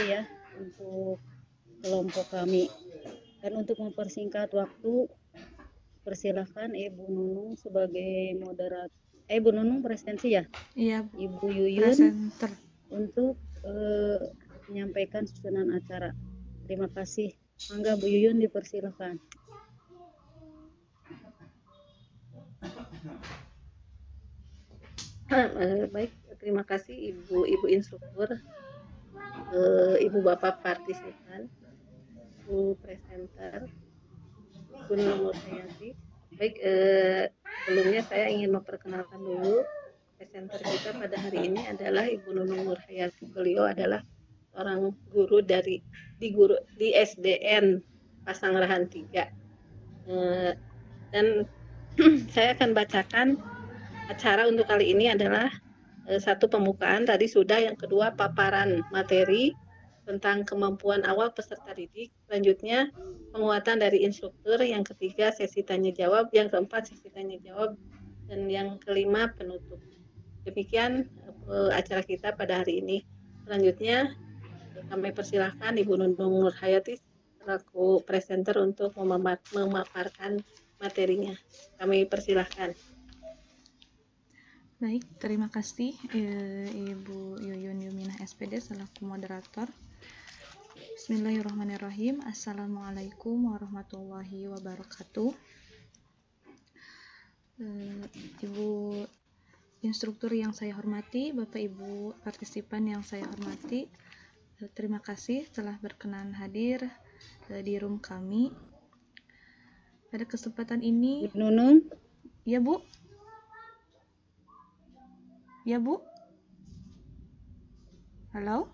ya untuk kelompok kami. Dan untuk mempersingkat waktu, persilahkan Ibu Nunung sebagai moderator. Ibu Nunung presidensi ya? Iya, Ibu Yuyun presenter. untuk menyampaikan susunan acara. Terima kasih. Mangga Bu Yuyun dipersilahkan. Baik, terima kasih Ibu Instruktur, Ibu Bapak partisipan, Ibu presenter, Ibu Nur Hayati. Baik, sebelumnya saya ingin memperkenalkan dulu presenter kita pada hari ini adalah Ibu Nunung Nur Hayati. Beliau adalah seorang guru di SDN Pasanggerahan 3. Dan saya akan bacakan acara untuk kali ini adalah satu pembukaan tadi sudah, yang kedua paparan materi tentang kemampuan awal peserta didik, selanjutnya penguatan dari instruktur, yang ketiga sesi tanya jawab, yang keempat sesi tanya jawab, dan yang kelima penutup. Demikian acara kita pada hari ini. Selanjutnya kami persilahkan Ibu Nunung Nur Hayati selaku presenter untuk memaparkan materinya. Kami persilahkan. Baik, terima kasih Ibu Yuyun Yuminah SPD selaku moderator. Bismillahirrahmanirrahim. Assalamualaikum warahmatullahi wabarakatuh. Ibu instruktur yang saya hormati, Bapak Ibu partisipan yang saya hormati, terima kasih telah berkenan hadir di room kami. Pada kesempatan ini, Bu Nunung. ya Bu. Ya Bu. Halo.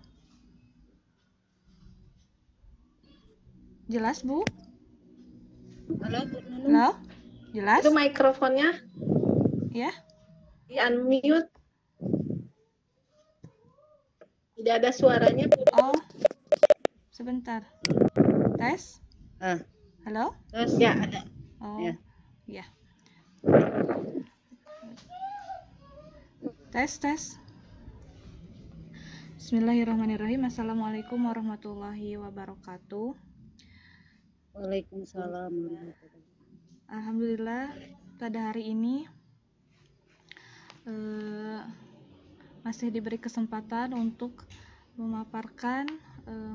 Jelas Bu? Halo Bu Nunung. Halo. Jelas? Itu mikrofonnya Ya. di unmute. Tidak ada suaranya. Oh. Sebentar. Tes. Halo. Tes. Ya, ada. Oh. Ya. Tes. Bismillahirrahmanirrahim. Assalamualaikum warahmatullahi wabarakatuh. Waalaikumsalam. Alhamdulillah pada hari ini masih diberi kesempatan untuk memaparkan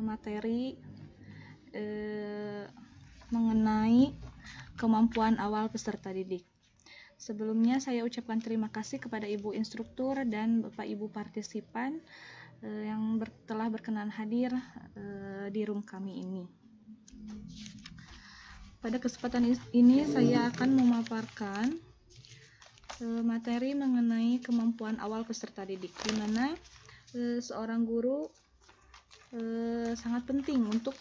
materi mengenai kemampuan awal peserta didik. Sebelumnya saya ucapkan terima kasih kepada Ibu Instruktur dan Bapak Ibu partisipan yang telah berkenan hadir di room kami ini. Pada kesempatan ini saya akan memaparkan materi mengenai kemampuan awal peserta didik, di mana seorang guru sangat penting untuk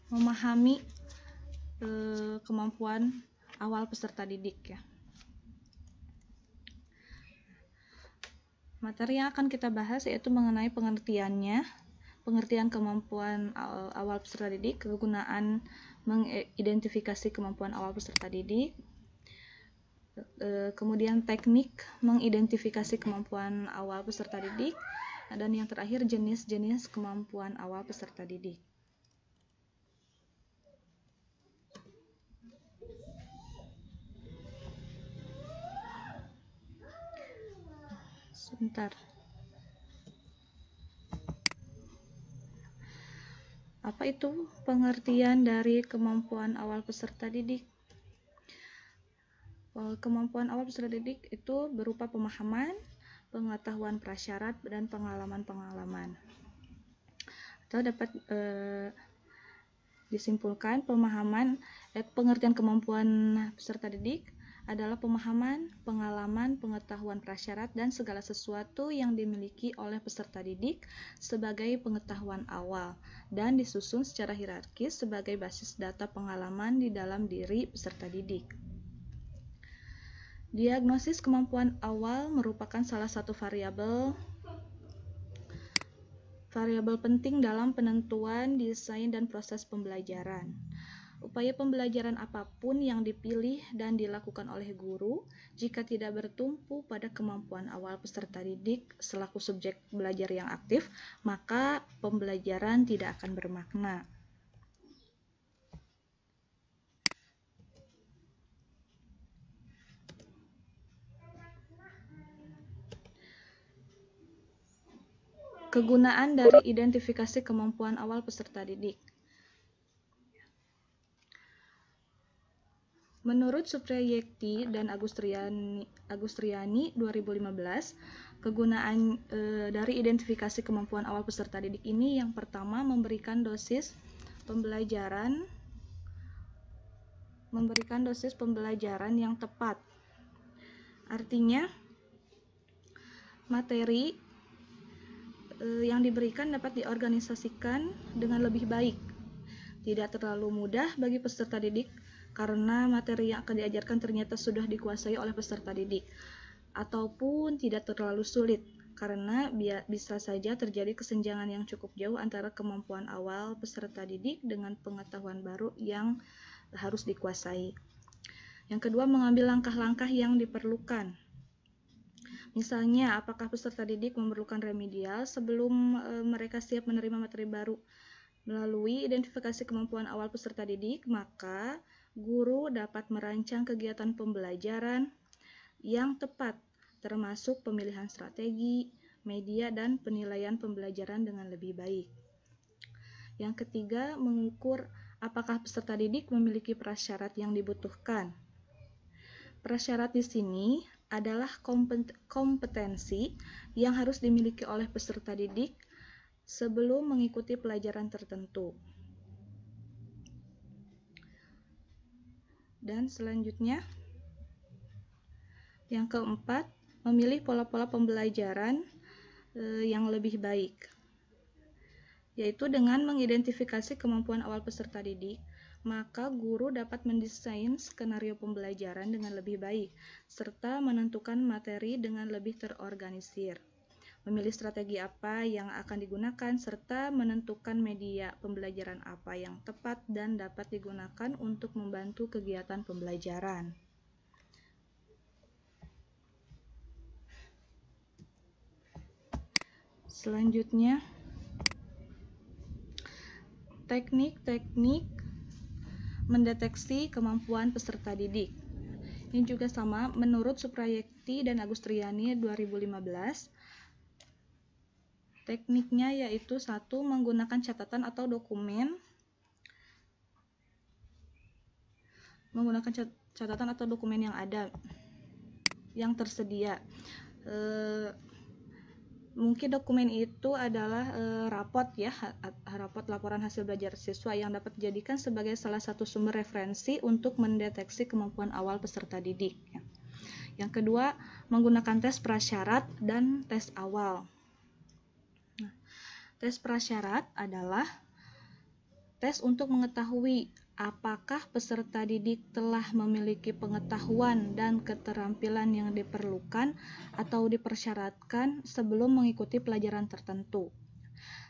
memahami kemampuan awal peserta didik ya. Materi yang akan kita bahas yaitu mengenai pengertian kemampuan awal peserta didik, kegunaan mengidentifikasi kemampuan awal peserta didik, kemudian teknik mengidentifikasi kemampuan awal peserta didik, dan yang terakhir jenis-jenis kemampuan awal peserta didik. Sebentar. Apa itu pengertian dari kemampuan awal peserta didik? Kemampuan awal peserta didik itu berupa pemahaman, pengetahuan prasyarat, dan pengalaman-pengalaman. Atau dapat disimpulkan pengertian kemampuan peserta didik adalah pemahaman, pengalaman, pengetahuan prasyarat, dan segala sesuatu yang dimiliki oleh peserta didik sebagai pengetahuan awal dan disusun secara hierarkis sebagai basis data pengalaman di dalam diri peserta didik. Diagnosis kemampuan awal merupakan salah satu variabel penting dalam penentuan desain dan proses pembelajaran. Upaya pembelajaran apapun yang dipilih dan dilakukan oleh guru, jika tidak bertumpu pada kemampuan awal peserta didik selaku subjek belajar yang aktif, maka pembelajaran tidak akan bermakna. Kegunaan dari identifikasi kemampuan awal peserta didik. Menurut Suprayekti dan Agustriani 2015, kegunaan dari identifikasi kemampuan awal peserta didik ini yang pertama memberikan dosis pembelajaran yang tepat. Artinya, materi yang diberikan dapat diorganisasikan dengan lebih baik. Tidak terlalu mudah bagi peserta didik karena materi yang akan diajarkan ternyata sudah dikuasai oleh peserta didik, ataupun tidak terlalu sulit karena bisa saja terjadi kesenjangan yang cukup jauh antara kemampuan awal peserta didik dengan pengetahuan baru yang harus dikuasai. Yang kedua, mengambil langkah-langkah yang diperlukan. Misalnya, apakah peserta didik memerlukan remedial sebelum mereka siap menerima materi baru? Melalui identifikasi kemampuan awal peserta didik, maka guru dapat merancang kegiatan pembelajaran yang tepat, termasuk pemilihan strategi, media, dan penilaian pembelajaran dengan lebih baik. Yang ketiga, mengukur apakah peserta didik memiliki prasyarat yang dibutuhkan. Prasyarat di sini adalah kompetensi yang harus dimiliki oleh peserta didik sebelum mengikuti pelajaran tertentu. Dan selanjutnya, yang keempat, memilih pola-pola pembelajaran yang lebih baik, yaitu dengan mengidentifikasi kemampuan awal peserta didik, maka guru dapat mendesain skenario pembelajaran dengan lebih baik, serta menentukan materi dengan lebih terorganisir. Memilih strategi apa yang akan digunakan, serta menentukan media pembelajaran apa yang tepat dan dapat digunakan untuk membantu kegiatan pembelajaran. Selanjutnya, teknik-teknik mendeteksi kemampuan peserta didik. Ini juga sama, menurut Suprayekti dan Agustriani 2015, tekniknya yaitu 1. Menggunakan catatan atau dokumen. Yang ada, yang tersedia. Mungkin dokumen itu adalah rapot laporan hasil belajar siswa yang dapat dijadikan sebagai salah satu sumber referensi untuk mendeteksi kemampuan awal peserta didik. Yang kedua, menggunakan tes prasyarat dan tes awal. Tes prasyarat adalah tes untuk mengetahui apakah peserta didik telah memiliki pengetahuan dan keterampilan yang diperlukan atau dipersyaratkan sebelum mengikuti pelajaran tertentu.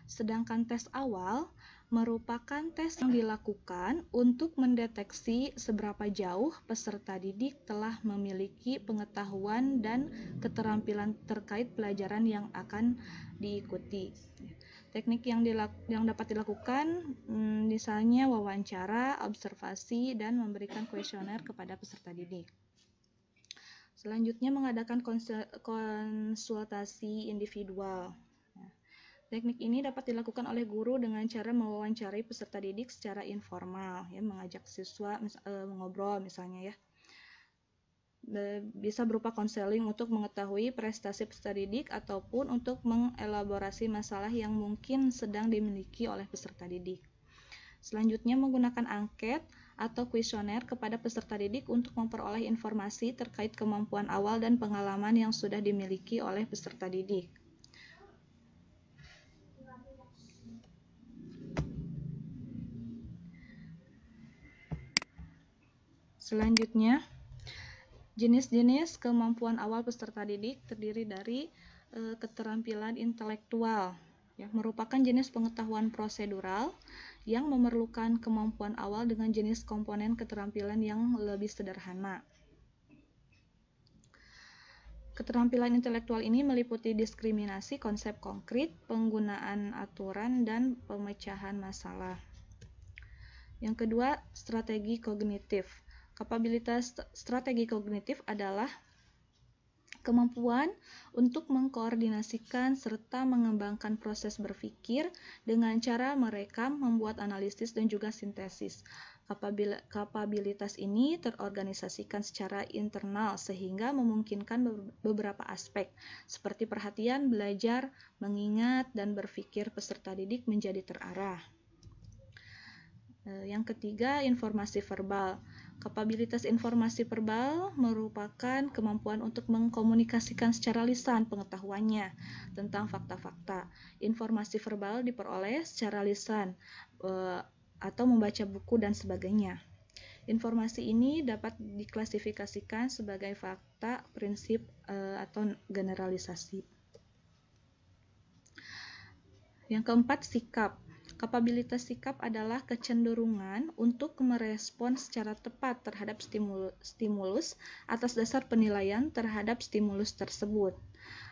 Sedangkan tes awal merupakan tes yang dilakukan untuk mendeteksi seberapa jauh peserta didik telah memiliki pengetahuan dan keterampilan terkait pelajaran yang akan diikuti. Teknik yang dapat dilakukan misalnya wawancara, observasi, dan memberikan kuesioner kepada peserta didik. Selanjutnya, mengadakan konsultasi individual. Teknik ini dapat dilakukan oleh guru dengan cara mewawancarai peserta didik secara informal, mengajak siswa mengobrol misalnya bisa berupa konseling untuk mengetahui prestasi peserta didik ataupun untuk mengelaborasi masalah yang mungkin sedang dimiliki oleh peserta didik. Selanjutnya, menggunakan angket atau kuesioner kepada peserta didik untuk memperoleh informasi terkait kemampuan awal dan pengalaman yang sudah dimiliki oleh peserta didik. Selanjutnya, jenis-jenis kemampuan awal peserta didik terdiri dari keterampilan intelektual, merupakan jenis pengetahuan prosedural yang memerlukan kemampuan awal dengan jenis komponen keterampilan yang lebih sederhana. Keterampilan intelektual ini meliputi diskriminasi konsep konkret, penggunaan aturan, dan pemecahan masalah. Yang kedua, strategi kognitif. Kapabilitas strategi kognitif adalah kemampuan untuk mengkoordinasikan serta mengembangkan proses berpikir dengan cara merekam, membuat analisis, dan juga sintesis. Kapabilitas ini terorganisasikan secara internal sehingga memungkinkan beberapa aspek seperti perhatian, belajar, mengingat, dan berpikir peserta didik menjadi terarah. Yang ketiga, informasi verbal. Kapabilitas informasi verbal merupakan kemampuan untuk mengkomunikasikan secara lisan pengetahuannya tentang fakta-fakta. Informasi verbal diperoleh secara lisan atau membaca buku dan sebagainya. Informasi ini dapat diklasifikasikan sebagai fakta, prinsip, atau generalisasi. Yang keempat, sikap. Kapabilitas sikap adalah kecenderungan untuk merespon secara tepat terhadap stimulus atas dasar penilaian terhadap stimulus tersebut.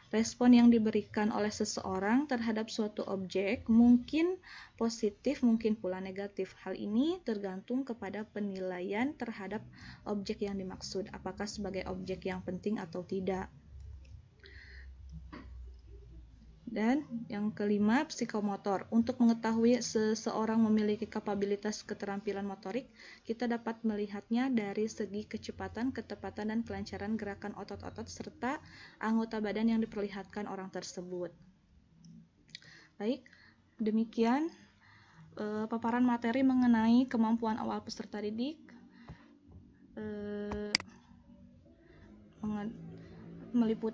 Respon yang diberikan oleh seseorang terhadap suatu objek mungkin positif, mungkin pula negatif. Hal ini tergantung kepada penilaian terhadap objek yang dimaksud, apakah sebagai objek yang penting atau tidak. Dan yang kelima, psikomotor. Untuk mengetahui seseorang memiliki kapabilitas keterampilan motorik, kita dapat melihatnya dari segi kecepatan, ketepatan, dan kelancaran gerakan otot-otot serta anggota badan yang diperlihatkan orang tersebut. Baik, demikian paparan materi mengenai kemampuan awal peserta didik.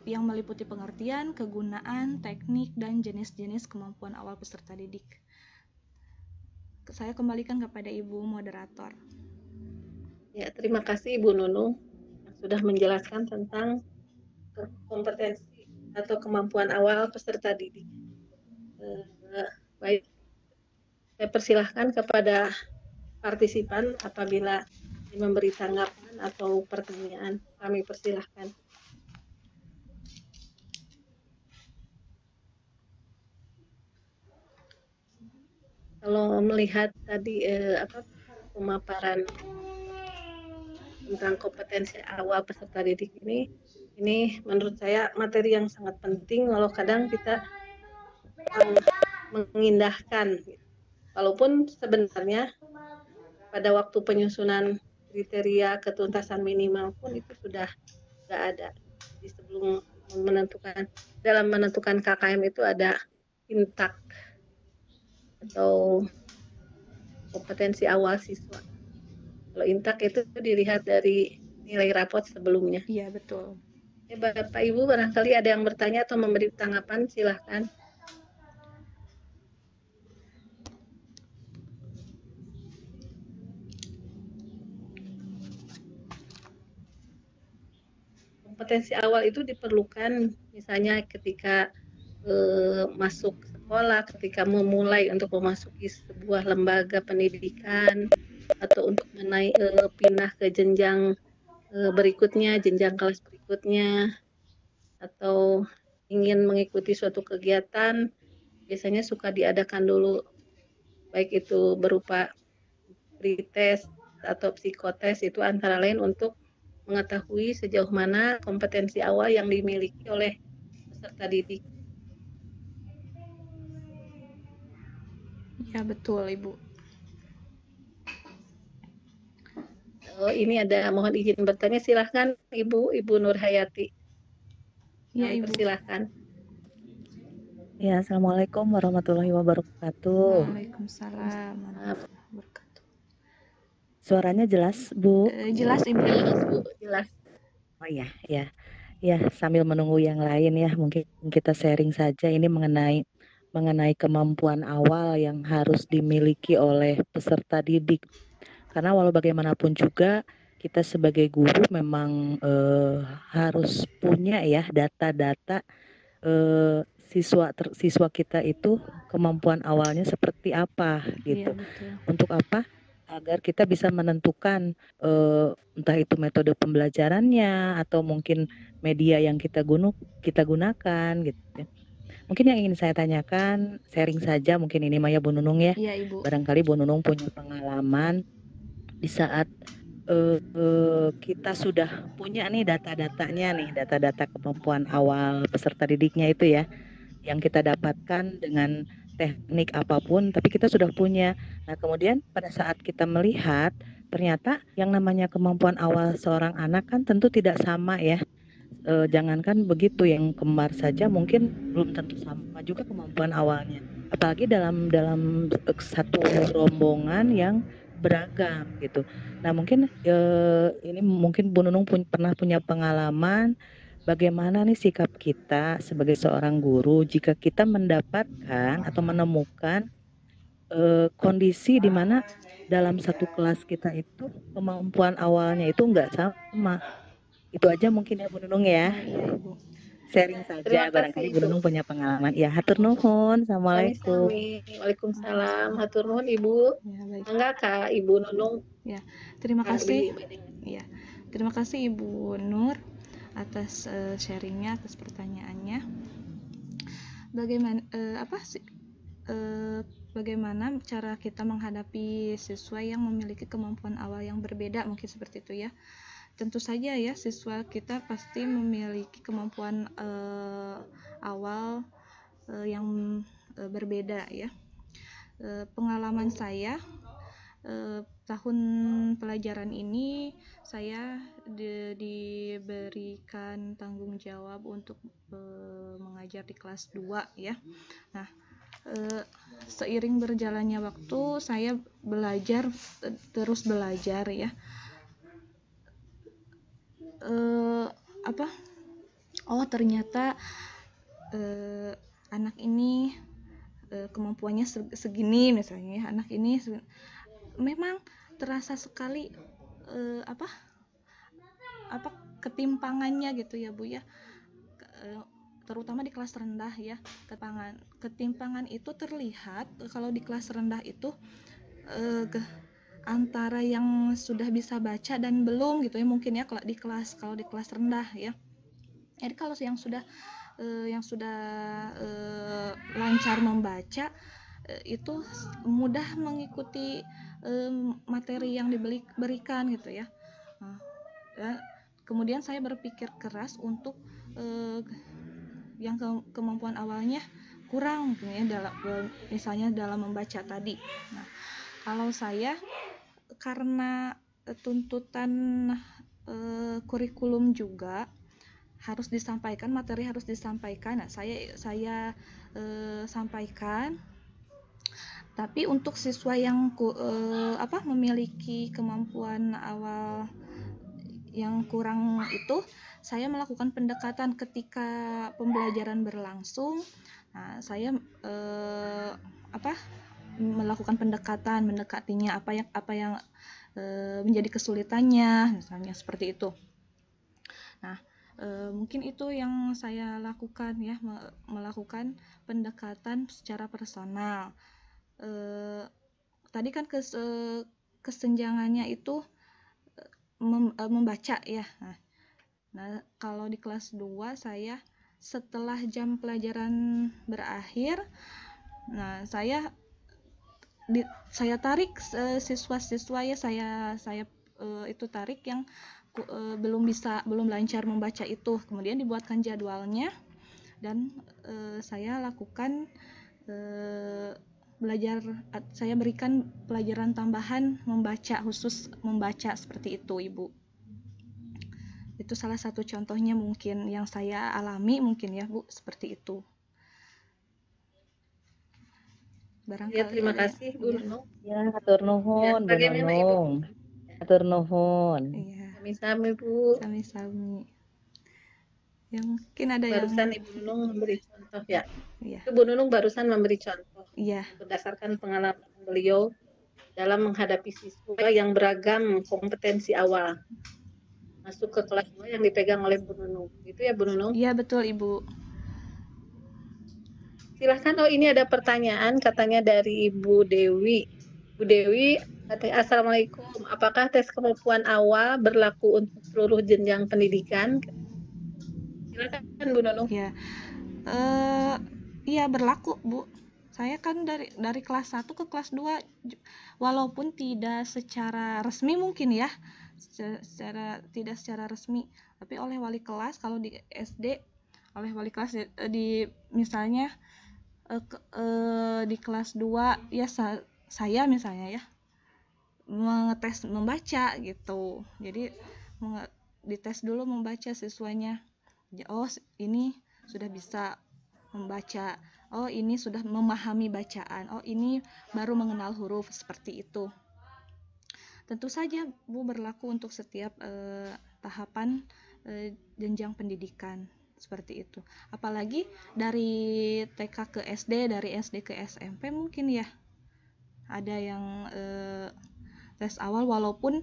Yang meliputi pengertian, kegunaan, teknik, dan jenis-jenis kemampuan awal peserta didik. Saya kembalikan kepada Ibu Moderator. Ya, terima kasih Ibu Nunung yang sudah menjelaskan tentang kompetensi atau kemampuan awal peserta didik. Baik, saya persilahkan kepada partisipan apabila memberi tanggapan atau pertanyaan. Kami persilahkan. Kalau melihat tadi pemaparan tentang kompetensi awal peserta didik ini menurut saya materi yang sangat penting, walau kadang kita mengindahkan. Walaupun sebenarnya pada waktu penyusunan kriteria ketuntasan minimal pun itu sudah ada. Di sebelum dalam menentukan KKM itu ada intak atau kompetensi awal siswa. Kalau intak itu dilihat dari nilai rapot sebelumnya. Iya, betul. Bapak Ibu barangkali ada yang bertanya atau memberi tanggapan, silahkan. Kompetensi awal itu diperlukan misalnya ketika masuk sekolah, ketika memulai untuk memasuki sebuah lembaga pendidikan, atau untuk pindah ke jenjang berikutnya, jenjang kelas berikutnya, atau ingin mengikuti suatu kegiatan, biasanya suka diadakan dulu, baik itu berupa pretest atau psikotes, itu antara lain untuk mengetahui sejauh mana kompetensi awal yang dimiliki oleh peserta didik. Ya, betul, Ibu. Oh, ini ada, mohon izin bertanya, silahkan Ibu Nurhayati. Ya, Ibu. Silahkan. Ya, Assalamualaikum warahmatullahi wabarakatuh. Waalaikumsalam warahmatullahi wabarakatuh. Suaranya jelas, Bu? Jelas, Ibu. Jelas. Oh iya, ya. Ya, sambil menunggu yang lain ya, mungkin kita sharing saja ini mengenai kemampuan awal yang harus dimiliki oleh peserta didik. Karena walau bagaimanapun juga kita sebagai guru memang harus punya ya data-data siswa kita itu kemampuan awalnya seperti apa gitu. Iya, betul. Untuk apa? Agar kita bisa menentukan entah itu metode pembelajarannya atau mungkin media yang kita gunakan gitu ya. Mungkin yang ingin saya tanyakan, sharing saja mungkin ini Maya Bu Nunung ya. Iya, Ibu. Barangkali Bu Nunung punya pengalaman di saat kita sudah punya nih data-datanya nih, data-data kemampuan awal peserta didiknya itu ya, yang kita dapatkan dengan teknik apapun, tapi kita sudah punya. Nah, kemudian pada saat kita melihat, ternyata yang namanya kemampuan awal seorang anak kan tentu tidak sama ya. Jangankan begitu, yang kembar saja mungkin belum tentu sama juga kemampuan awalnya. Apalagi dalam satu rombongan yang beragam gitu. Nah, mungkin ini mungkin Bu Nunung pernah punya pengalaman bagaimana nih sikap kita sebagai seorang guru jika kita mendapatkan atau menemukan kondisi di mana dalam satu kelas kita itu kemampuan awalnya itu enggak sama. Itu aja mungkin ya Bu Nunung ya. Iya, Ibu. Sharing Terima saja, kasih, barangkali Bu Ibu. Nunung punya pengalaman. Ya, hatur nuhun. Assalamualaikum. Sami-sami. Waalaikumsalam. Hatur nuhun Ibu. Ya, baik. Enggak Kak, Ibu Nunung. Terima kasih. Abi. Ya, terima kasih Ibu Nur atas sharingnya, atas pertanyaannya. Bagaimana cara kita menghadapi siswa yang memiliki kemampuan awal yang berbeda, mungkin seperti itu ya. Tentu saja ya, siswa kita pasti memiliki kemampuan awal yang berbeda ya. Pengalaman saya tahun pelajaran ini saya diberikan tanggung jawab untuk mengajar di kelas 2 ya. Nah, seiring berjalannya waktu saya terus belajar ya. Ternyata anak ini kemampuannya segini misalnya ya. Anak ini memang terasa sekali ketimpangannya gitu ya Bu ya, terutama di kelas rendah ya. Ketimpangan itu terlihat kalau di kelas rendah itu antara yang sudah bisa baca dan belum gitu ya, mungkin ya kalau di kelas rendah ya. Jadi kalau yang sudah lancar membaca itu mudah mengikuti materi yang diberikan gitu ya. Kemudian saya berpikir keras untuk yang kemampuan awalnya kurang ya, misalnya dalam membaca tadi. Nah, kalau saya karena tuntutan kurikulum juga harus disampaikan, materi harus disampaikan. Nah, saya sampaikan. Tapi untuk siswa yang memiliki kemampuan awal yang kurang itu, saya melakukan pendekatan ketika pembelajaran berlangsung. Nah, saya melakukan mendekatinya apa yang menjadi kesulitannya, misalnya seperti itu. Nah, mungkin itu yang saya lakukan ya, melakukan pendekatan secara personal. Tadi kan kesenjangannya itu membaca ya. Nah, kalau di kelas 2 saya setelah jam pelajaran berakhir, nah saya tarik siswa-siswa ya, saya itu tarik yang belum lancar membaca itu, kemudian dibuatkan jadwalnya dan saya lakukan saya berikan pelajaran tambahan khusus membaca seperti itu Ibu. Itu salah satu contohnya mungkin yang saya alami mungkin ya Bu, seperti itu. Ya, terima kasih Bu Nunung. Ya, hatur nuhun Bu Nunung. Hatur nuhun. Iya. Sami-sami Bu. Sami-sami. Yang mungkin ada barusan yang Ibu Nunung memberi contoh ya. Iya. Ibu Nunung barusan memberi contoh. Iya. Berdasarkan pengalaman beliau dalam menghadapi siswa yang beragam kompetensi awal masuk ke kelas 2 yang dipegang oleh Bu Nunung. Gitu ya Bu Nunung? Iya, betul Ibu. Silahkan. Oh, ini ada pertanyaan katanya dari Ibu Dewi. Bu Dewi, katanya, Assalamualaikum. Apakah tes kemampuan awal berlaku untuk seluruh jenjang pendidikan? Silakan Bu Nunung. Ya, iya berlaku Bu. Saya kan dari kelas 1 ke kelas 2, walaupun tidak secara resmi mungkin ya, tidak secara resmi, tapi oleh wali kelas kalau di SD, oleh wali kelas di misalnya di kelas 2 ya saya misalnya ya mengetes membaca gitu. Jadi dites dulu membaca siswanya. Oh, ini sudah bisa membaca. Oh, ini sudah memahami bacaan. Oh, ini baru mengenal huruf, seperti itu. Tentu saja Bu berlaku untuk setiap tahapan jenjang pendidikan seperti itu. Apalagi dari TK ke SD, dari SD ke SMP mungkin ya ada yang tes awal, walaupun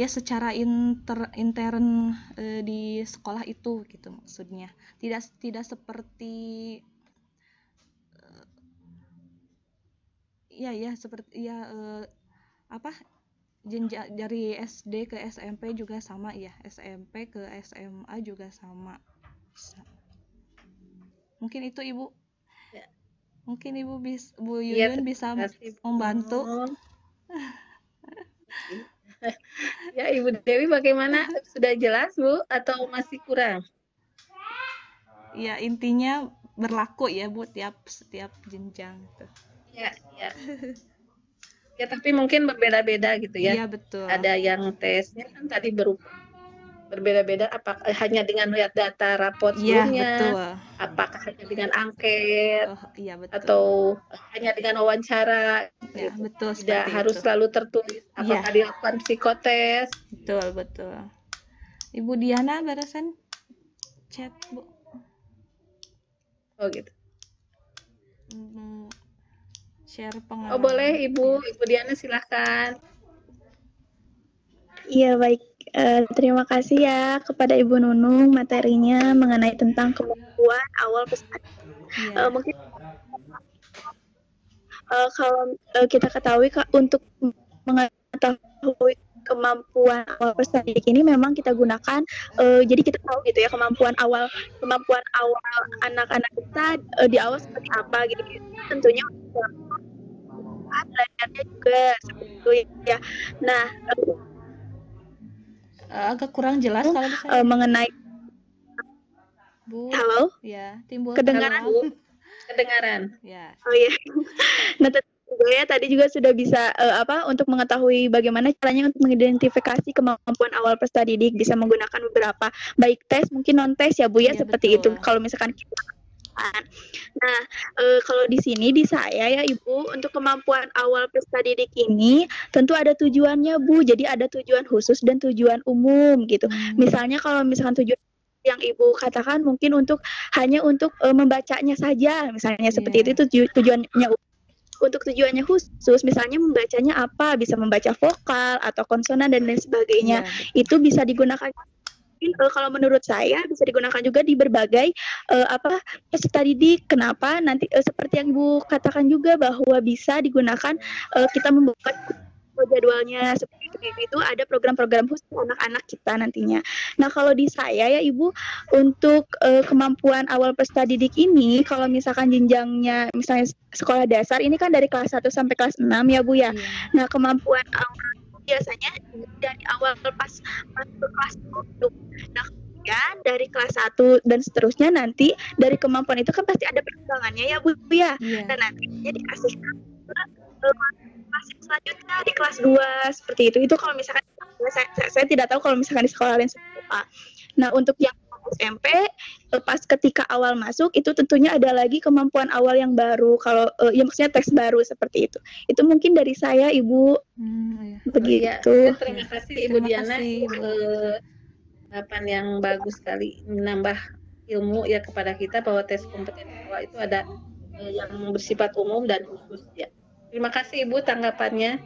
ya secara intern di sekolah itu gitu maksudnya. Tidak seperti seperti apa jenjang dari SD ke SMP juga sama ya, SMP ke SMA juga sama. Mungkin itu Ibu. Ya. Mungkin Bu Yuyun bisa membantu. Ya, Ibu Dewi bagaimana? Sudah jelas Bu atau masih kurang? Ya, intinya berlaku ya Bu setiap jenjang tuh. Ya. Ya, tapi mungkin berbeda-beda gitu ya. Iya, betul. Ada yang tesnya kan tadi berbeda-beda, apakah hanya dengan lihat data raport sebelumnya, betul. apakah hanya dengan angket, iya, betul. atau hanya dengan wawancara, ya, gitu. Betul, Tidak harus itu. selalu tertulis, apakah dilakukan psikotes. Betul. Ibu Diana barusan chat Bu. Oh gitu. Share pengalaman. Oh boleh Ibu Diana silahkan. Iya baik, terima kasih ya kepada Ibu Nunung materinya mengenai tentang kemampuan awal pesan. Mungkin kalau kita ketahui untuk mengetahui kemampuan awal peserta didik ini memang kita gunakan, jadi kita tahu gitu ya kemampuan awal anak-anak kita di awal seperti apa gitu. Tentunya belajarnya juga seperti itu ya. Nah, agak kurang jelas kalau saya mengenai Bu. Halo? Ya, timbul kedengaran Bu? Kedengaran. Ya. Oh ya. Nah, ya tadi juga sudah bisa untuk mengetahui bagaimana caranya untuk mengidentifikasi kemampuan awal peserta didik, bisa menggunakan beberapa baik tes mungkin non tes ya Bu ya, seperti betul. itu kalau misalkan kita. Nah, kalau di sini di saya ya Ibu, untuk kemampuan awal peserta didik ini tentu ada tujuannya Bu. Jadi ada tujuan khusus dan tujuan umum gitu. Misalnya kalau misalkan tujuan yang Ibu katakan mungkin hanya untuk membacanya saja, misalnya seperti itu tujuannya. Untuk tujuannya khusus, misalnya membacanya apa, bisa membaca vokal atau konsonan dan lain sebagainya, itu bisa digunakan. Kalau menurut saya bisa digunakan juga di berbagai peserta didik. Kenapa? Nanti seperti yang Ibu katakan juga bahwa bisa digunakan kita membuat jadwalnya seperti itu, ada program-program khusus anak-anak kita nantinya. Nah, kalau di saya ya Ibu, untuk kemampuan awal peserta didik ini, kalau misalkan jenjangnya misalnya sekolah dasar ini kan dari kelas 1 sampai kelas 6 ya Bu ya. Nah, kemampuan awal biasanya dari awal pas masuk kelas 1. Nah, kemudian dari kelas 1 dan seterusnya nanti dari kemampuan itu kan pasti ada perkembangannya ya Bu ya. Nah, nantinya dikasihkan kelas selanjutnya di kelas 2 seperti itu. Itu kalau misalkan saya tidak tahu kalau misalkan di sekolah lain seperti apa. Nah, untuk yang SMP pas ketika awal masuk itu tentunya ada lagi kemampuan awal yang baru, kalau ya maksudnya tes baru seperti itu. Itu mungkin dari saya Ibu. Begitu. Ya, terima kasih Ibu Diana. Harapan yang bagus sekali, menambah ilmu ya kepada kita bahwa tes kompetensi awal itu ada yang bersifat umum dan khusus ya. Terima kasih Ibu tanggapannya.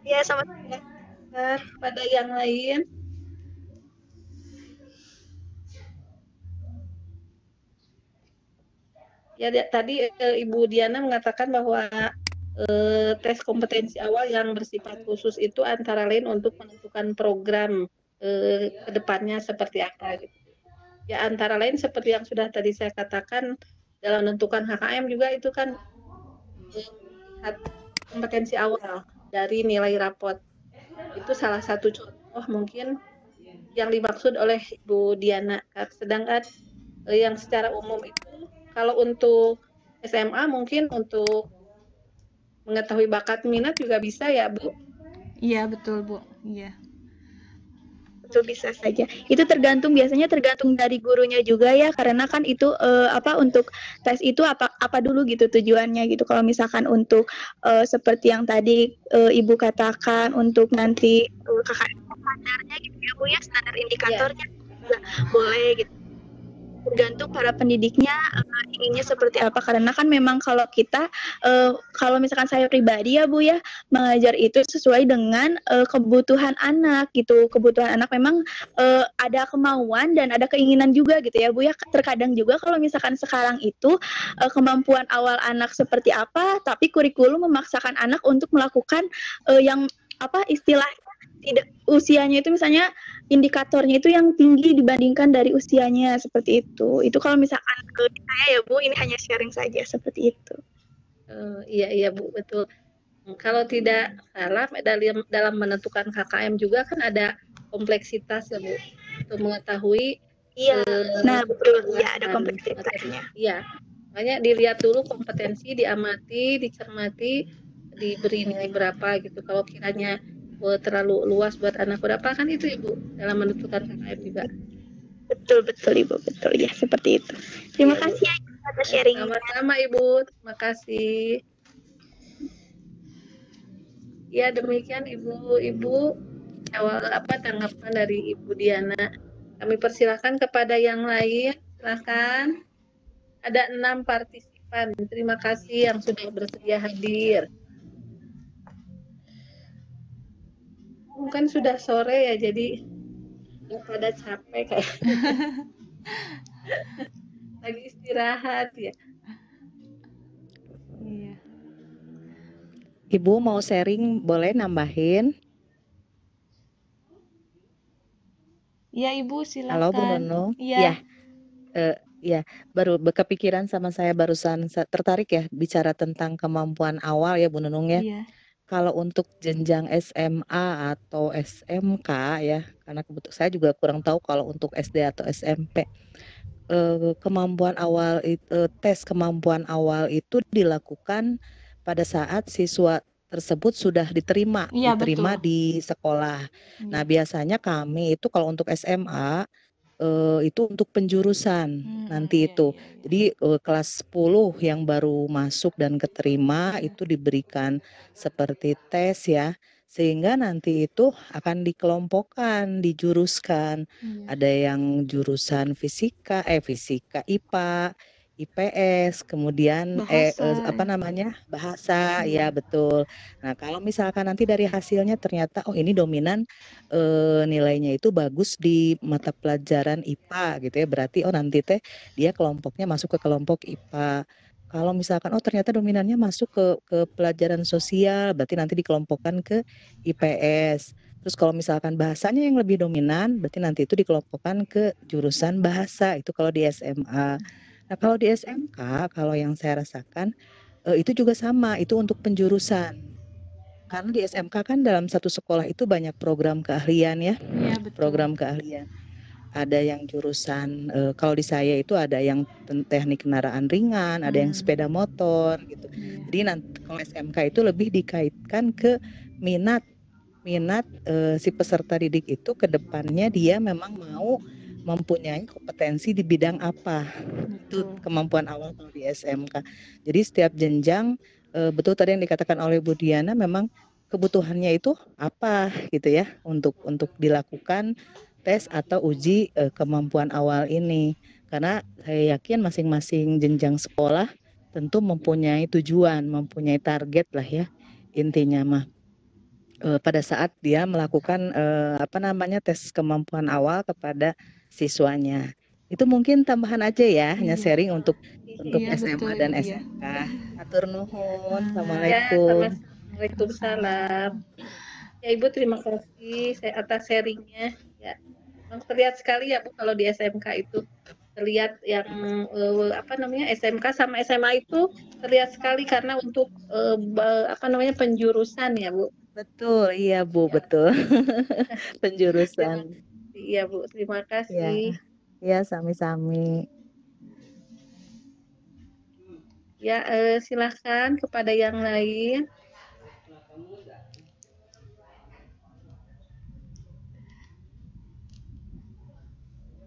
Ya, sama-sama. Pada yang lain. tadi Ibu Diana mengatakan bahwa tes kompetensi awal yang bersifat khusus itu antara lain untuk menentukan program ke depannya seperti apa gitu. Ya antara lain seperti yang sudah tadi saya katakan dalam menentukan HKM juga itu kan melihat kompetensi awal dari nilai rapot. Itu salah satu contoh mungkin yang dimaksud oleh Ibu Diana. Sedangkan yang secara umum itu kalau untuk SMA mungkin untuk mengetahui bakat minat juga bisa ya Bu? Iya betul Bu, iya. Itu bisa saja. Itu biasanya tergantung dari gurunya juga ya, karena kan itu untuk tes itu apa dulu gitu tujuannya gitu. Kalau misalkan untuk seperti yang tadi Ibu katakan untuk nanti KKM standarnya gitu ya Bu ya, standar indikatornya juga boleh gitu. Tergantung para pendidiknya inginnya seperti apa, karena kan memang kalau kita kalau misalkan saya pribadi ya Bu ya, mengajar itu sesuai dengan kebutuhan anak gitu. Kebutuhan anak memang ada kemauan dan ada keinginan juga gitu ya Bu ya. Terkadang juga kalau misalkan sekarang itu kemampuan awal anak seperti apa, tapi kurikulum memaksakan anak untuk melakukan yang istilahnya tidak usianya itu misalnya indikatornya itu yang tinggi dibandingkan dari usianya seperti itu. Itu kalau misalkan saya ya Bu, ini hanya sharing saja seperti itu. Iya Bu, betul. Kalau tidak salah dalam menentukan KKM juga kan ada kompleksitas ya Bu untuk mengetahui. Iya, nah betul ya ada kompleksitasnya. Iya, makanya dilihat dulu kompetensi, diamati, dicermati, diberi nilai berapa gitu. Kalau kiranya terlalu luas buat anak berapa kan itu Ibu dalam menentukan KKM juga. Betul Ibu, betul ya seperti itu. Terima kasih ya atas sharing. Sama-sama Ibu, terima kasih. Ya demikian Ibu tanggapan dari Ibu Diana. Kami persilahkan kepada yang lain. Silahkan. Ada 6 partisipan. Terima kasih yang sudah bersedia hadir. Mungkin sudah sore ya, jadi pada capek kayak. Lagi istirahat ya. Iya. Ibu mau sharing, boleh nambahin? Ya Ibu silakan. Halo Bu Nunung. Iya. Ya, baru kepikiran sama saya barusan tertarik ya bicara tentang kemampuan awal ya Bu Nunung ya. Iya. Kalau untuk jenjang SMA atau SMK ya, karena kebetulan saya juga kurang tahu kalau untuk SD atau SMP. Kemampuan awal tes kemampuan awal itu dilakukan pada saat siswa tersebut sudah diterima betul. di sekolah. Nah, biasanya kami itu kalau untuk SMA itu untuk penjurusan nanti itu. Jadi kelas 10 yang baru masuk dan keterima itu diberikan seperti tes ya, sehingga nanti itu akan dikelompokkan, dijuruskan. Ada yang jurusan fisika IPA, IPS, kemudian bahasa ya betul. Nah, kalau misalkan nanti dari hasilnya ternyata ini dominan nilainya itu bagus di mata pelajaran IPA gitu ya, berarti nanti dia kelompoknya masuk ke kelompok IPA. Kalau misalkan ternyata dominannya masuk ke pelajaran sosial, berarti nanti dikelompokkan ke IPS. Terus kalau misalkan bahasanya yang lebih dominan, berarti nanti itu dikelompokkan ke jurusan bahasa, itu kalau di SMA. Nah, kalau di SMK, kalau yang saya rasakan itu juga sama, itu untuk penjurusan. Karena di SMK kan dalam satu sekolah itu banyak program keahlian ya. Iya, betul. Program keahlian. Ada yang jurusan kalau di saya itu ada yang teknik kendaraan ringan, ada yang sepeda motor gitu. Jadi nanti kalau SMK itu lebih dikaitkan ke minat si peserta didik itu ke depannya dia memang mau mempunyai kompetensi di bidang apa. Itu kemampuan awal kalau di SMK. Jadi setiap jenjang betul tadi yang dikatakan oleh Bu Diana, memang kebutuhannya itu apa gitu ya untuk dilakukan tes atau uji kemampuan awal ini. Karena saya yakin masing-masing jenjang sekolah tentu mempunyai tujuan, mempunyai target lah ya intinya mah. Pada saat dia melakukan tes kemampuan awal kepada siswanya. Itu mungkin tambahan aja ya, hanya Iya. sharing untuk Iya, betul SMA Ibu. dan Iya. SMK. Atur nuhun. Ya, Assalamualaikum. sama-sama. Waalaikumsalam. Ya Ibu, terima kasih atas sharingnya. Ya, memang terlihat sekali ya Bu kalau di SMK itu terlihat yang SMK sama SMA itu terlihat sekali karena untuk penjurusan ya Bu. Betul, iya Bu, Ya, betul. terima Penjurusan. kasih ya Bu, terima Ya, kasih. ya sami-sami. Ya, silakan kepada yang lain.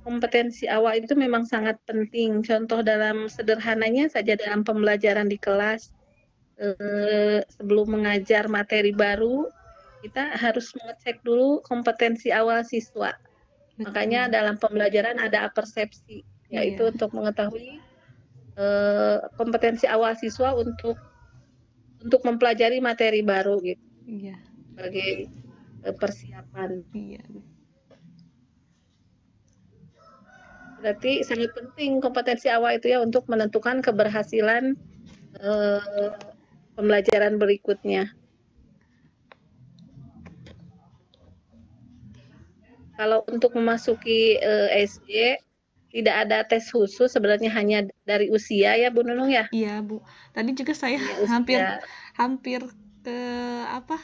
Kompetensi awal itu memang sangat penting. Contoh dalam sederhananya saja dalam pembelajaran di kelas, sebelum mengajar materi baru, kita harus mengecek dulu kompetensi awal siswa. Makanya Betul. dalam pembelajaran ada persepsi, yaitu Iya. untuk mengetahui kompetensi awal siswa untuk mempelajari materi baru gitu, Iya. sebagai persiapan. Iya. Berarti sangat penting kompetensi awal itu ya untuk menentukan keberhasilan pembelajaran berikutnya. Kalau untuk memasuki SD tidak ada tes khusus, sebenarnya hanya dari usia ya Bu Nunung ya. Iya Bu. Tadi juga saya Ya, hampir ke apa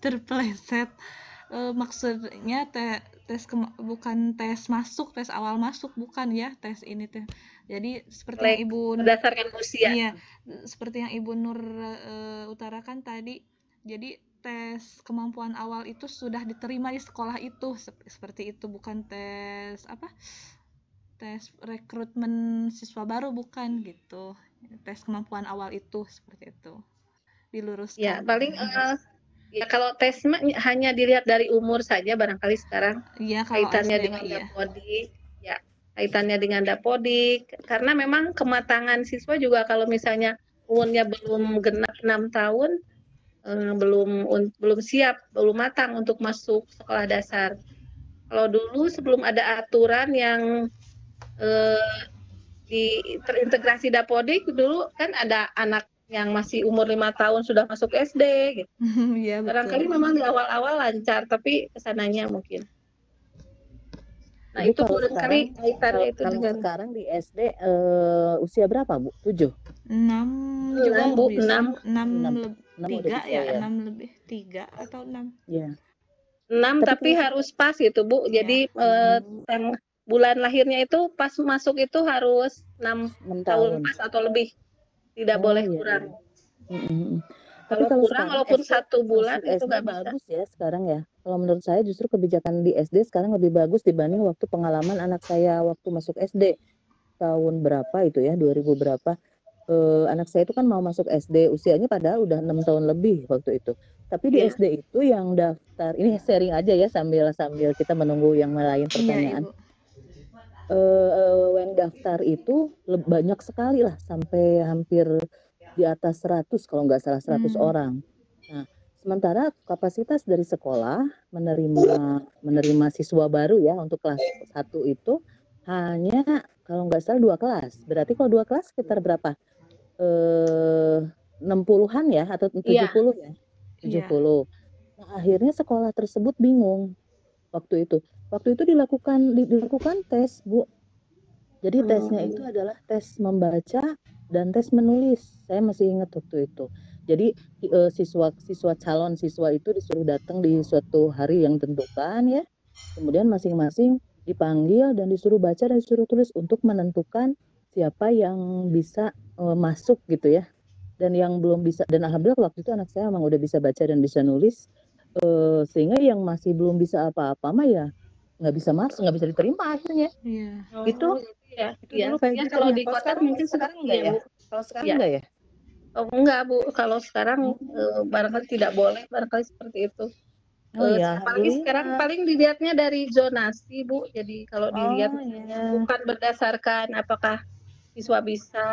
terpeleset. Maksudnya bukan tes masuk, tes awal masuk, bukan ya tes ini teh. Jadi seperti yang Ibu berdasarkan usia. Iya, seperti yang Ibu Nur utarakan tadi. Jadi tes kemampuan awal itu sudah diterima di sekolah itu, seperti itu, bukan tes tes rekrutmen siswa baru, bukan gitu. Tes kemampuan awal itu seperti itu. Diluruskan. Ya, paling ya kalau tes hanya dilihat dari umur saja barangkali sekarang. Iya, kalau kaitannya SD dengan iya. Dapodik. Ya, kaitannya dengan Dapodik karena memang kematangan siswa juga kalau misalnya umurnya belum genap 6 tahun belum siap, belum matang untuk masuk sekolah dasar. Kalau dulu sebelum ada aturan yang terintegrasi Dapodik, dulu kan ada anak yang masih umur 5 tahun sudah masuk SD gitu. Iya, betul. Barangkali memang di awal-awal lancar, tapi kesananya mungkin. Nah, Ibu, itu barangkali kaitannya itu dengan sekarang di SD usia berapa Bu? 7? 6 juga 6 Bu, bisa. 6. 3 ya, 6 lebih 3 atau 6. Ya. 6 tapi harus pas gitu Bu. Jadi bulan lahirnya itu pas masuk itu harus 6 tahun pas atau lebih. Tidak boleh kurang. Tapi kalau kurang walaupun 1 bulan itu nggak bisa. Bagus ya sekarang ya. Kalau menurut saya justru kebijakan di SD sekarang lebih bagus dibanding waktu pengalaman anak saya waktu masuk SD. Tahun berapa itu ya, 2000 berapa. Anak saya itu kan mau masuk SD, usianya padahal udah 6 tahun lebih waktu itu. Tapi di SD itu yang daftar, ini sharing aja ya sambil kita menunggu yang lain pertanyaan. Yang daftar itu banyak sekali lah, sampai hampir di atas 100 kalau nggak salah 100 orang. Nah, sementara kapasitas dari sekolah menerima siswa baru ya untuk kelas 1 itu hanya kalau nggak salah 2 kelas. Berarti kalau 2 kelas sekitar berapa? 60-an ya atau 70 ya? 70. Nah, akhirnya sekolah tersebut bingung waktu itu. Waktu itu dilakukan tes, Bu. Jadi tesnya itu adalah tes membaca dan tes menulis. Saya masih ingat waktu itu. Jadi calon siswa itu disuruh datang di suatu hari yang tentukan ya. Kemudian masing-masing dipanggil dan disuruh baca dan disuruh tulis untuk menentukan siapa yang bisa masuk gitu ya. Dan yang belum bisa, dan alhamdulillah waktu itu anak saya memang udah bisa baca dan bisa nulis. Sehingga yang masih belum bisa apa-apa mah ya nggak bisa masuk, nggak bisa diterima akhirnya. Iya. Itu dulu kayak gitu. Kalau di kota mungkin sekarang enggak ya? Kalau sekarang enggak ya? Oh, enggak Bu, kalau sekarang barangkali tidak boleh, barangkali seperti itu. Apalagi sekarang paling dilihatnya dari zonasi Bu. Jadi kalau dilihat bukan berdasarkan apakah siswa bisa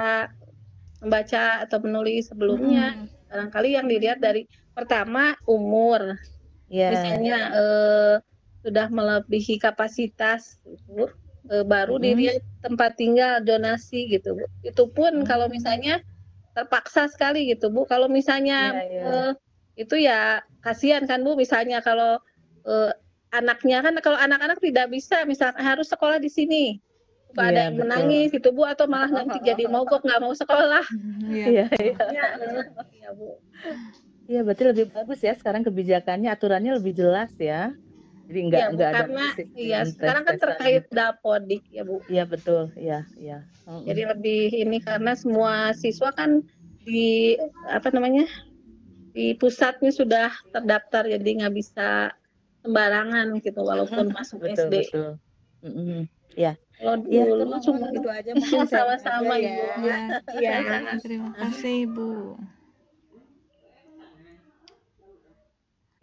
membaca atau menulis sebelumnya. Barangkali yang dilihat dari pertama umur. Misalnya sudah melebihi kapasitas Bu. baru Mm-mm. dilihat tempat tinggal donasi gitu Bu. Itu pun kalau misalnya terpaksa sekali gitu Bu. Kalau misalnya Iya. itu ya kasihan kan Bu. Misalnya kalau anaknya kan, kalau anak-anak tidak bisa, misalnya harus sekolah di sini, suka Iya, ada yang betul. menangis gitu Bu, atau malah nanti jadi mogok nggak mau sekolah. Iya, Iya, betul. iya. Ya Bu. Iya, berarti lebih bagus ya sekarang kebijakannya, aturannya lebih jelas ya. Jadi Iya Bu, nggak ada karena iya sistem sekarang kan tes-tesan terkait gitu. Dapodik ya Bu. Iya, betul. Iya. Jadi lebih ini karena semua siswa kan di apa namanya, di pusatnya sudah terdaftar, jadi nggak bisa sembarangan gitu walaupun masuk Betul, SD. betul. Ya. Kalau Ya, dulu cuma itu aja mungkin sharing sama-sama aja Ibu. ya. Iya, Iya. terima kasih Ibu.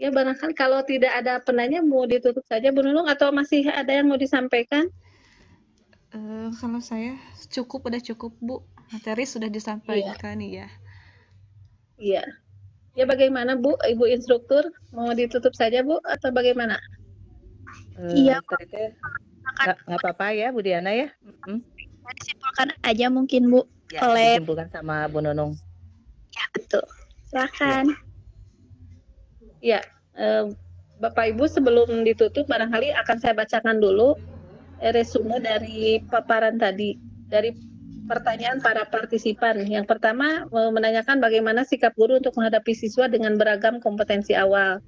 Ya barangkali kalau tidak ada penanya mau ditutup saja Bu Nunung, atau masih ada yang mau disampaikan? Kalau saya udah cukup Bu. Materi sudah disampaikan ya. Iya. Ya bagaimana Bu, Ibu instruktur, mau ditutup saja Bu atau bagaimana? Iya, Nggak apa-apa ya Bu Diana ya. disimpulkan aja mungkin Bu Ya, oleh disimpulkan sama Bu Nunung. ya betul. Silakan. Ya, Bapak Ibu sebelum ditutup barangkali akan saya bacakan dulu resume dari paparan tadi, dari pertanyaan para partisipan. Yang pertama menanyakan bagaimana sikap guru untuk menghadapi siswa dengan beragam kompetensi awal.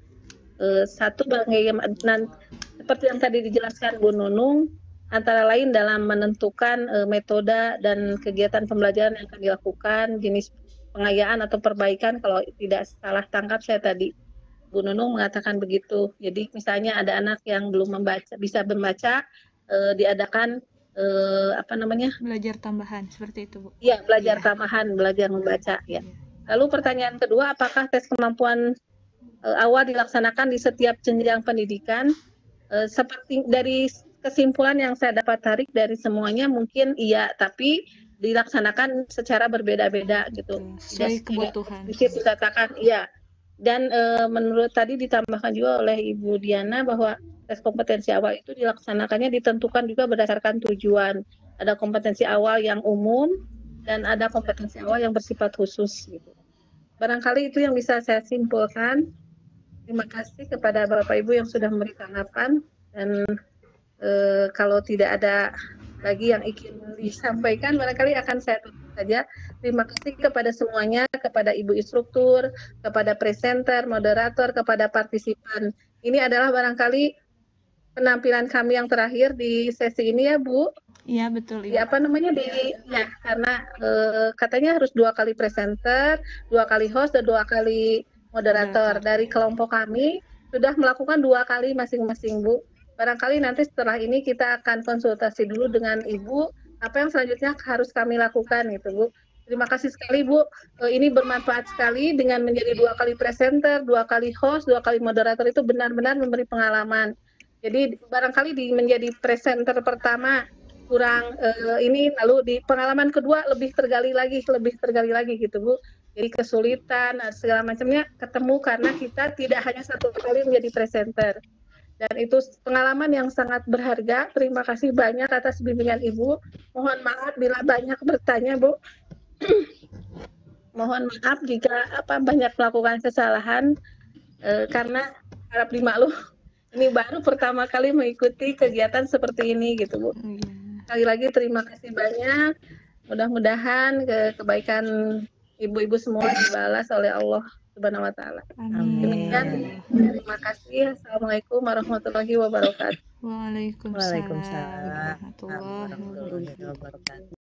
Satu, bagaimana seperti yang tadi dijelaskan Bu Nunung, antara lain dalam menentukan metode dan kegiatan pembelajaran yang akan dilakukan, jenis pengayaan atau perbaikan. Kalau tidak salah tangkap saya tadi Bu Nunung mengatakan begitu. Jadi misalnya ada anak yang belum bisa membaca, diadakan belajar tambahan seperti itu Bu. Iya, belajar tambahan, belajar membaca ya. Lalu pertanyaan kedua, apakah tes kemampuan awal dilaksanakan di setiap jenjang pendidikan? Seperti dari kesimpulan yang saya dapat tarik dari semuanya mungkin iya, tapi dilaksanakan secara berbeda-beda gitu. Sesuai kebutuhan. Sedikit dikatakan iya. Dan menurut tadi ditambahkan juga oleh Ibu Diana bahwa tes kompetensi awal itu dilaksanakannya ditentukan juga berdasarkan tujuan. Ada kompetensi awal yang umum dan ada kompetensi awal yang bersifat khusus gitu. Barangkali itu yang bisa saya simpulkan. Terima kasih kepada Bapak Ibu yang sudah memberi tanggapan, dan kalau tidak ada lagi yang ingin disampaikan barangkali akan saya tutup saja. Terima kasih kepada semuanya, kepada Ibu instruktur, kepada presenter, moderator, kepada partisipan. Ini adalah barangkali penampilan kami yang terakhir di sesi ini ya Bu. Iya betul Ibu. Ya, karena katanya harus 2 kali presenter, 2 kali host, dan 2 kali moderator. Dari kelompok kami sudah melakukan 2 kali masing-masing Bu. Barangkali nanti setelah ini kita akan konsultasi dulu dengan Ibu apa yang selanjutnya harus kami lakukan gitu Bu. Terima kasih sekali Bu. Ini bermanfaat sekali dengan menjadi 2 kali presenter, 2 kali host, 2 kali moderator, itu benar-benar memberi pengalaman. Jadi barangkali menjadi presenter pertama kurang ini, lalu di pengalaman kedua lebih tergali lagi gitu Bu. Jadi kesulitan segala macamnya ketemu karena kita tidak hanya 1 kali menjadi presenter. Dan itu pengalaman yang sangat berharga. Terima kasih banyak atas bimbingan Ibu. Mohon maaf bila banyak bertanya Bu. Mohon maaf jika banyak melakukan kesalahan, karena harap dimaklum ini baru pertama kali mengikuti kegiatan seperti ini gitu Bu. Sekali lagi terima kasih banyak. Mudah-mudahan kebaikan ibu-ibu semua dibalas oleh Allah Subhanahu wa taala. Amin. Terima kasih. Assalamualaikum warahmatullahi wabarakatuh. Waalaikumsalam Waalaikumsalam warahmatullahi wabarakatuh. warahmatullahi wabarakatuh.